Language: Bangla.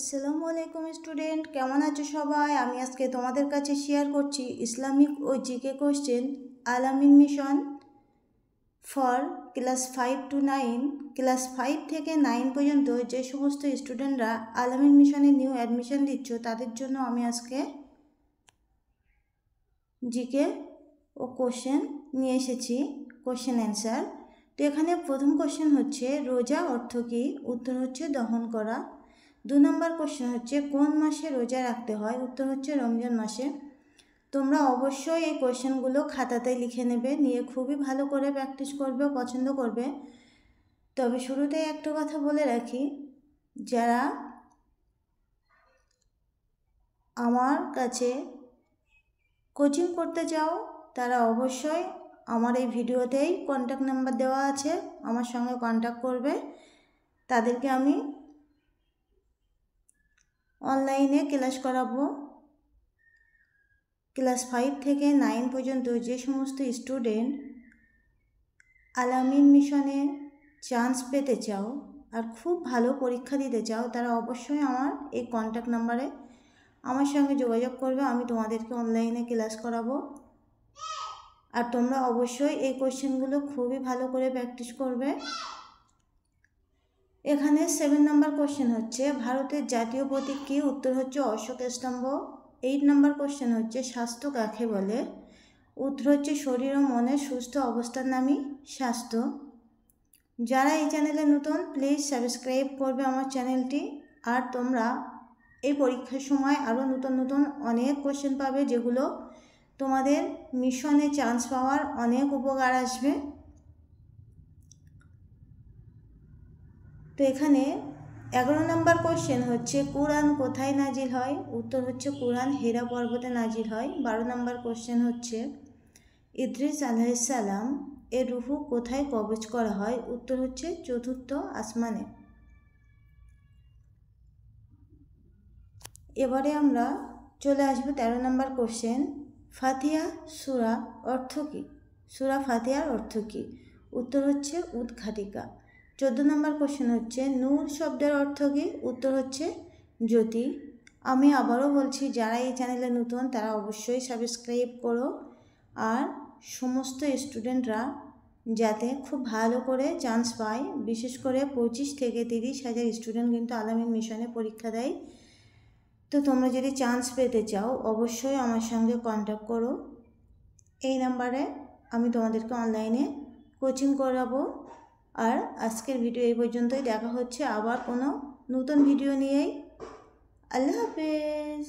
আসসালামু আলাইকুম স্টুডেন্ট, কেমন আছো সবাই? আমি আজকে তোমাদের কাছে শেয়ার করছি ইসলামিক ও GK question Al-Amin mission for class 5 to 9। Class 5 থেকে 9 পর্যন্ত যে সমস্ত স্টুডেন্টরা আল-আমিন মিশনে নিউ অ্যাডমিশন দিচ্ছ তাদের জন্য আমি আজকে জিকে ও কোশ্চেন নিয়ে এসেছি, কোশ্চেন অ্যান্সার। তো এখানে প্রথম কোশ্চেন হচ্ছে রোজা অর্থ কী? উত্তর হচ্ছে দহন করা। 2 নম্বর কোশ্চেন হচ্ছে কোন মাসে রোজা রাখতে হয়? উত্তর হচ্ছে রমজান মাসে। তোমরা অবশ্যই এই কোশ্চেনগুলো খাতাতে লিখে নেবে, নিয়ে খুবই ভালো করে প্র্যাকটিস করবে, পছন্দ করবে। তবে শুরুতেই একটা কথা বলে রাখি, যারা আমার কাছে কোচিং করতে চাও তারা অবশ্যই আমার এই ভিডিওতেই কন্ট্যাক্ট নাম্বার দেওয়া আছে, আমার সঙ্গে কন্ট্যাক্ট করবে। তাদেরকে আমি অনলাইনে ক্লাস করাবো। ক্লাস 5 থেকে 9 পর্যন্ত যে সমস্ত স্টুডেন্ট আল-আমিন মিশনে চান্স পেতে চাও আর খুব ভালো পরীক্ষা দিতে চাও তারা অবশ্যই আমার এই কন্ট্যাক্ট নাম্বারে আমার সঙ্গে যোগাযোগ করবে। আমি তোমাদেরকে অনলাইনে ক্লাস করাবো। আর তোমরা অবশ্যই এই কোশ্চেনগুলো খুবই ভালো করে প্র্যাকটিস করবে। এখানে 7 নম্বর কোশ্চেন হচ্ছে ভারতের জাতীয় প্রতীক কী? উত্তর হচ্ছে অশোক স্তম্ভ। 8 নম্বর কোশ্চেন হচ্ছে স্বাস্থ্য কাকে বলে? উত্তর হচ্ছে শরীর ও মনের সুস্থ অবস্থার নামই স্বাস্থ্য। যারা এই চ্যানেলে নতুন প্লিজ সাবস্ক্রাইব করবে আমার চ্যানেলটি। আর তোমরা এই পরীক্ষার সময় আরও নতুন নতুন অনেক কোশ্চেন পাবে, যেগুলো তোমাদের মিশনে চান্স পাওয়ার অনেক উপকার আসবে। তো এখানে 11 নম্বর কোশ্চেন হচ্ছে কুরআন কোথায় নাজিল হয়? উত্তর হচ্ছে কুরআন হেরা পর্বতে নাজিল হয়। 12 নম্বর কোশ্চেন হচ্ছে ইদ্রিস আলাইহিসসালাম এর রুহু কোথায় কবজ করা হয়? উত্তর হচ্ছে চতুর্থ আসমানে। এবারে আমরা চলে আসবো 13 নম্বর কোশ্চেন ফাতিহা সূরা অর্থ কী? সূরা ফাতিহার অর্থ কী? উত্তর হচ্ছে উদ্ঘাটিকা। 14 নম্বর কোশ্চেন হচ্ছে নূর শব্দের অর্থ কী? উত্তর হচ্ছে জ্যোতি। আমি আবারও বলছি, যারা এই চ্যানেলে নতুন তারা অবশ্যই সাবস্ক্রাইব করো। আর সমস্ত স্টুডেন্টরা যাতে খুব ভালো করে চান্স পায়, বিশেষ করে 25 থেকে 30 হাজার স্টুডেন্ট কিন্তু আল-আমিন মিশনে পরীক্ষা দেয়। তো তোমরা যদি চান্স পেতে চাও অবশ্যই আমার সঙ্গে কন্ট্যাক্ট করো। এই নাম্বারে আমি তোমাদেরকে অনলাইনে কোচিং করাবো। আর আজকের ভিডিও এই পর্যন্তই। দেখা হচ্ছে আবার কোনো নতুন ভিডিও নিয়েই। আল্লাহ হাফেজ।